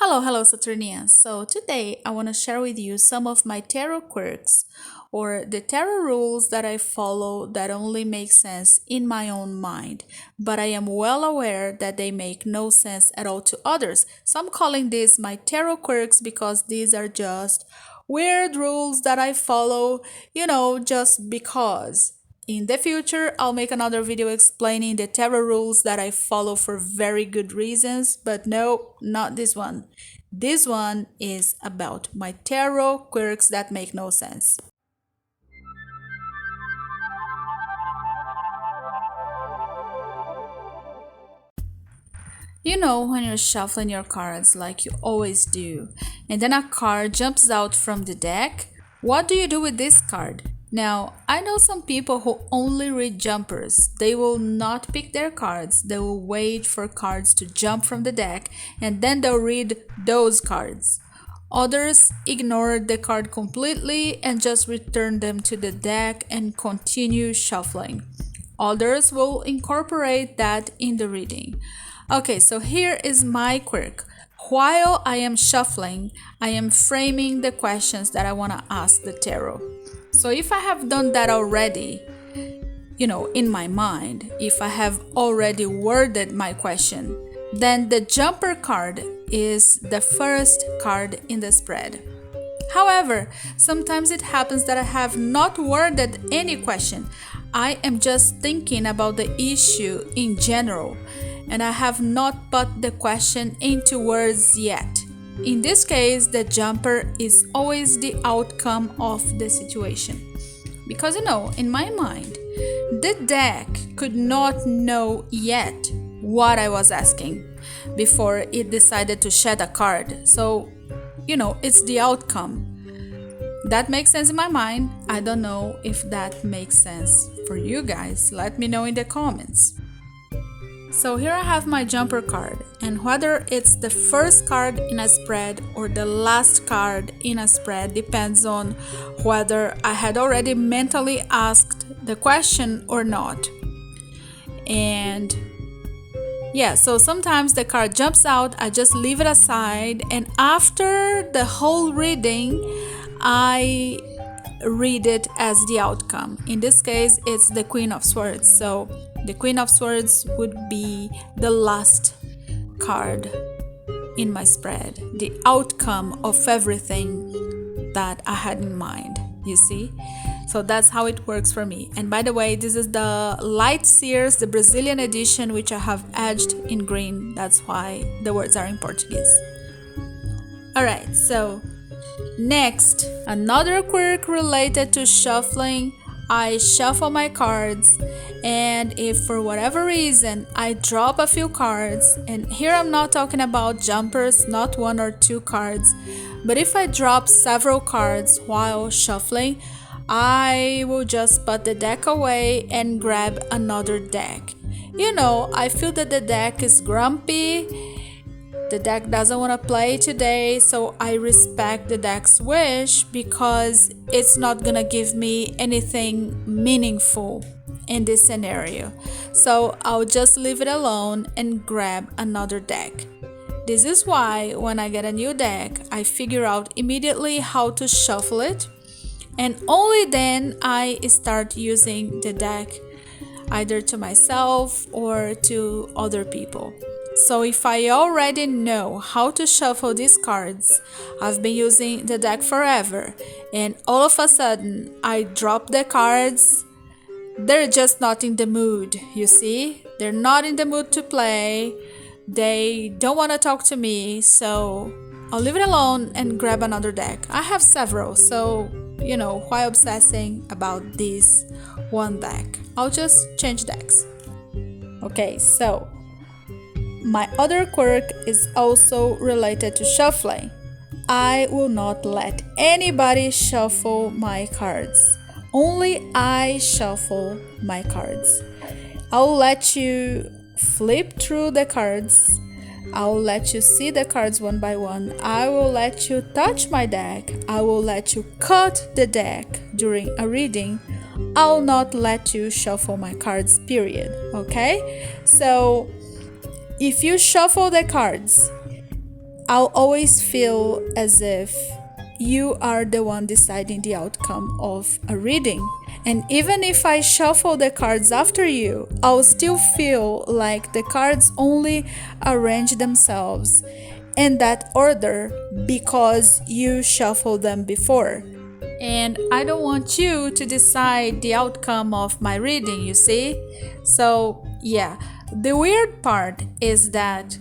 Hello, Saturnians. So today I want to share with you some of my tarot quirks or the tarot rules that I follow that only make sense in my own mind, but I am well aware that they make no sense at all to others. So I'm calling this my tarot quirks because these are just weird rules that I follow, just because. In the future, I'll make another video explaining the tarot rules that I follow for very good reasons, but no, not this one. This one is about my tarot quirks that make no sense. You know, when you're shuffling your cards like you always do, and then a card jumps out from the deck, what do you do with this card? Now, I know some people who only read jumpers. They will not pick their cards, they will wait for cards to jump from the deck, and then they'll read those cards. Others ignore the card completely and just return them to the deck and continue shuffling. Others will incorporate that in the reading. Okay, so here is my quirk. While I am shuffling, I am framing the questions that I want to ask the tarot. So if I have done that already, in my mind, if I have already worded my question, then the jumper card is the first card in the spread. However, sometimes it happens that I have not worded any question. I am just thinking about the issue in general, and I have not put the question into words yet. In this case, the jumper is always the outcome of the situation. Because in my mind, the deck could not know yet what I was asking before it decided to shed a card. So, it's the outcome. That makes sense in my mind. I don't know if that makes sense for you guys. Let me know in the comments. So here I have my jumper card, and whether it's the first card in a spread or the last card in a spread depends on whether I had already mentally asked the question or not. And yeah, so sometimes the card jumps out, I just leave it aside, and after the whole reading, I read it as the outcome. In this case, it's the Queen of Swords. So the Queen of Swords would be the last card in my spread, the outcome of everything that I had in mind, you see? So that's how it works for me. And by the way, this is the Light Sears, the Brazilian edition, which I have edged in green. That's why the words are in Portuguese. Alright, so next, another quirk related to shuffling. I shuffle my cards, and if for whatever reason I drop a few cards, and here I'm not talking about jumpers, not one or two cards, but if I drop several cards while shuffling, I will just put the deck away and grab another deck. I feel that the deck is grumpy. The deck doesn't want to play today, so I respect the deck's wish because it's not gonna give me anything meaningful in this scenario. So I'll just leave it alone and grab another deck. This is why when I get a new deck, I figure out immediately how to shuffle it, and only then I start using the deck either to myself or to other people. So if I already know how to shuffle these cards, I've been using the deck forever, and all of a sudden I drop the cards, they're just not in the mood, you see? They're not in the mood to play, they don't want to talk to me, so I'll leave it alone and grab another deck. I have several, so why obsessing about this one deck? I'll just change decks. Okay, so my other quirk is also related to shuffling. I will not let anybody shuffle my cards. Only I shuffle my cards. I'll let you flip through the cards. I'll let you see the cards one by one. I will let you touch my deck. I will let you cut the deck during a reading. I'll not let you shuffle my cards, period. Okay? So if you shuffle the cards, I'll always feel as if you are the one deciding the outcome of a reading. And even if I shuffle the cards after you, I'll still feel like the cards only arrange themselves in that order because you shuffled them before. And I don't want you to decide the outcome of my reading, you see? So, yeah, the weird part is that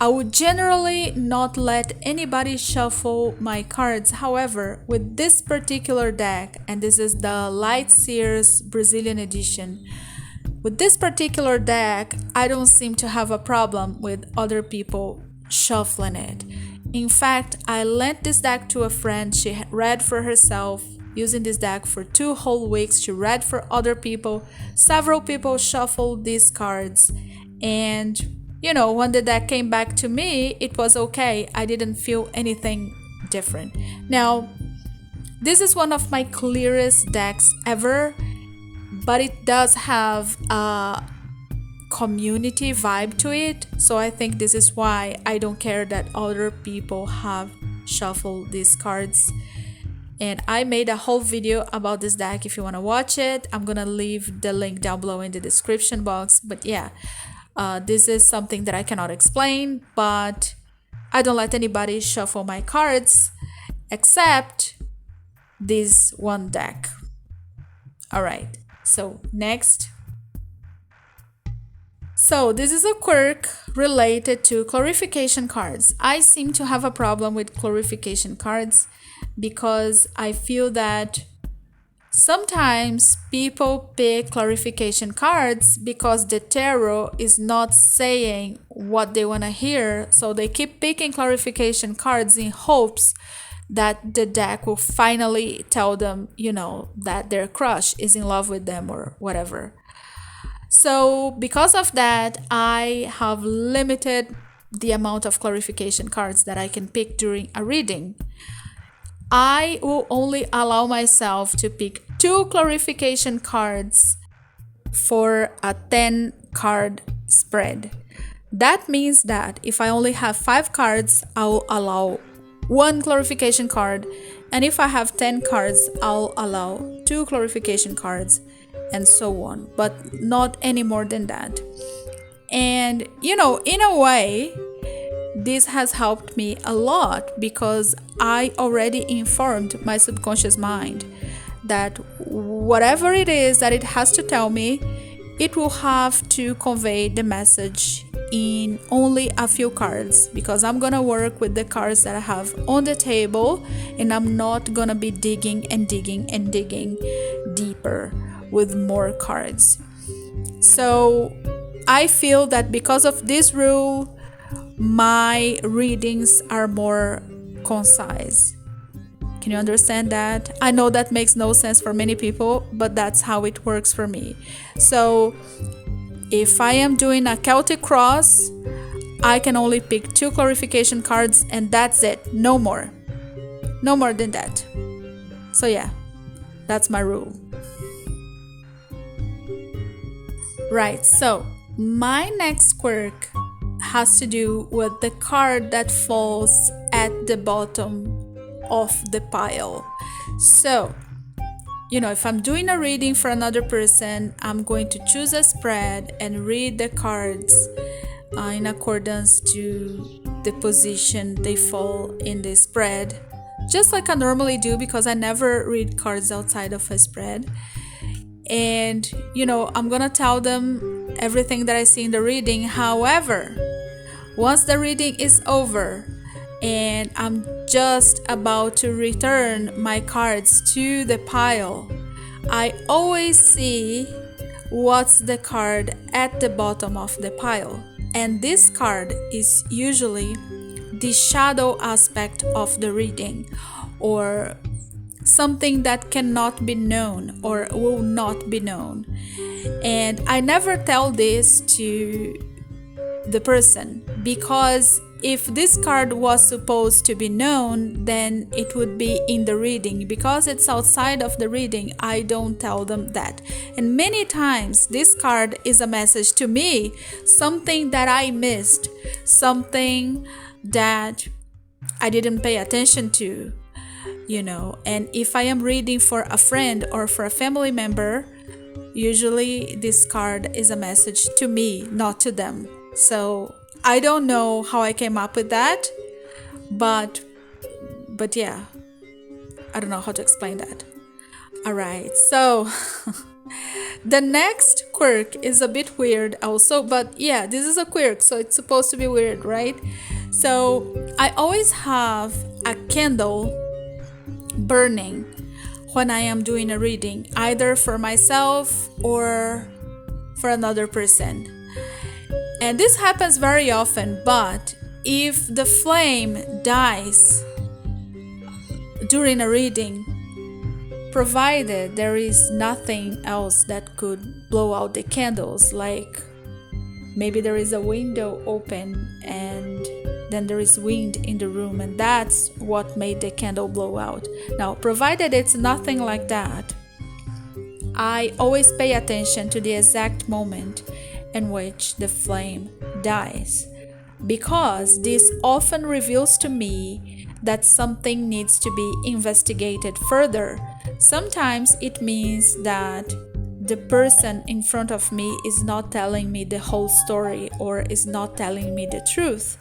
I would generally not let anybody shuffle my cards. However, with this particular deck, and this is the Light Sears Brazilian edition, with this particular deck, I don't seem to have a problem with other people shuffling it. In fact, I lent this deck to a friend. She read for herself using this deck for 2 whole weeks. She read for other people. Several people shuffled these cards. And, when the deck came back to me, it was okay. I didn't feel anything different. Now, this is one of my clearest decks ever, but it does have a community vibe to it. So I think this is why I don't care that other people have shuffled these cards. And I made a whole video about this deck. If you want to watch it, I'm gonna leave the link down below in the description box. But yeah, this is something that I cannot explain, but I don't let anybody shuffle my cards except this one deck. All right, so next. So this is a quirk related to clarification cards. I seem to have a problem with clarification cards because I feel that sometimes people pick clarification cards because the tarot is not saying what they want to hear. So they keep picking clarification cards in hopes that the deck will finally tell them, that their crush is in love with them or whatever. So because of that, I have limited the amount of clarification cards that I can pick during a reading. I will only allow myself to pick 2 clarification cards for a 10 card spread. That means that if I only have 5 cards, I'll allow 1 clarification card. And if I have 10 cards, I'll allow 2 clarification cards, and so on, but not any more than that. And in a way, this has helped me a lot because I already informed my subconscious mind that whatever it is that it has to tell me, it will have to convey the message in only a few cards, because I'm gonna work with the cards that I have on the table, and I'm not gonna be digging and digging and digging deeper with more cards. So I feel that because of this rule, my readings are more concise. Can you understand that? I know that makes no sense for many people, but that's how it works for me. So if I am doing a Celtic cross, I can only pick 2 clarification cards, and that's it. No more than that. So yeah, that's my rule. Right, so my next quirk has to do with the card that falls at the bottom of the pile. So, if I'm doing a reading for another person, I'm going to choose a spread and read the cards in accordance to the position they fall in the spread, just like I normally do, because I never read cards outside of a spread. And I'm gonna tell them everything that I see in the reading. However, once the reading is over and I'm just about to return my cards to the pile, I always see what's the card at the bottom of the pile. And this card is usually the shadow aspect of the reading, or something that cannot be known or will not be known. And I never tell this to the person, because if this card was supposed to be known, then it would be in the reading. Because it's outside of the reading, I don't tell them that. And many times this card is a message to me, something that I missed, something that I didn't pay attention to, And if I am reading for a friend or for a family member, usually this card is a message to me, not to them. So I don't know how I came up with that, but yeah, I don't know how to explain that. All right, so the next quirk is a bit weird also, but yeah, this is a quirk, so it's supposed to be weird, right? So I always have a candle burning when I am doing a reading, either for myself or for another person. And this happens very often, but if the flame dies during a reading, provided there is nothing else that could blow out the candles, like maybe there is a window open and then there is wind in the room, and that's what made the candle blow out. Now, provided it's nothing like that, I always pay attention to the exact moment in which the flame dies, because this often reveals to me that something needs to be investigated further. Sometimes it means that the person in front of me is not telling me the whole story or is not telling me the truth.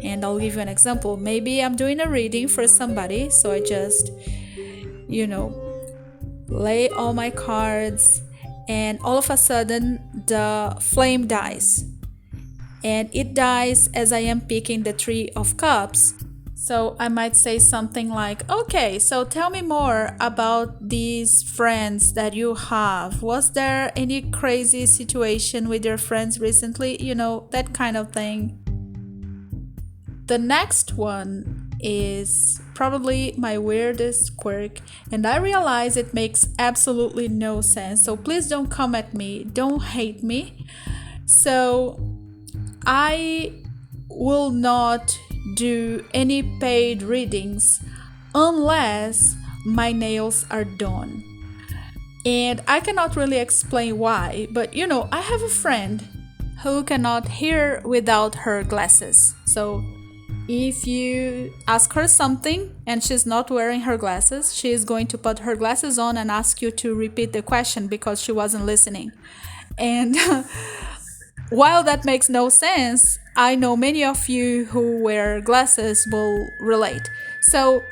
And I'll give you an example. Maybe I'm doing a reading for somebody, so I just, lay all my cards, and all of a sudden the flame dies. And it dies as I am picking the Three of Cups. So I might say something like, okay, so tell me more about these friends that you have. Was there any crazy situation with your friends recently? That kind of thing. The next one is probably my weirdest quirk, and I realize it makes absolutely no sense. So please don't come at me, don't hate me. So I will not do any paid readings unless my nails are done. And I cannot really explain why, but I have a friend who cannot hear without her glasses. So if you ask her something and she's not wearing her glasses, she is going to put her glasses on and ask you to repeat the question because she wasn't listening. And while that makes no sense, I know many of you who wear glasses will relate. So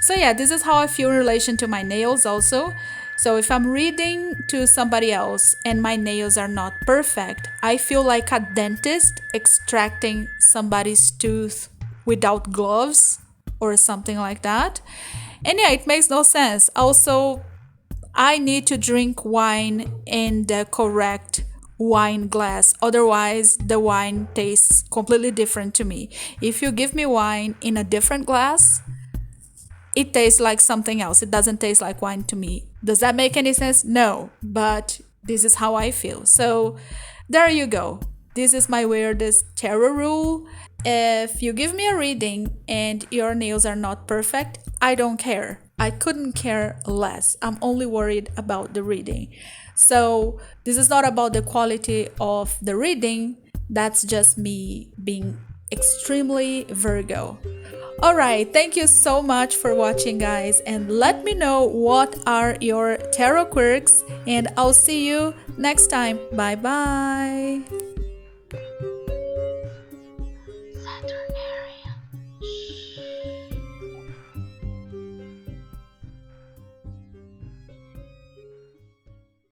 yeah, this is how I feel in relation to my nails also. So if I'm reading to somebody else and my nails are not perfect, I feel like a dentist extracting somebody's tooth without gloves or something like that. And yeah, it makes no sense. Also, I need to drink wine in the correct wine glass, otherwise the wine tastes completely different to me. If you give me wine in a different glass, it tastes like something else. It doesn't taste like wine to me. Does that make any sense? No, but this is how I feel. So there you go. This is my weirdest tarot rule. If you give me a reading and your nails are not perfect, I don't care. I couldn't care less. I'm only worried about the reading. So this is not about the quality of the reading. That's just me being extremely Virgo. All right, thank you so much for watching, guys, and let me know what are your tarot quirks, and I'll see you next time. Bye bye.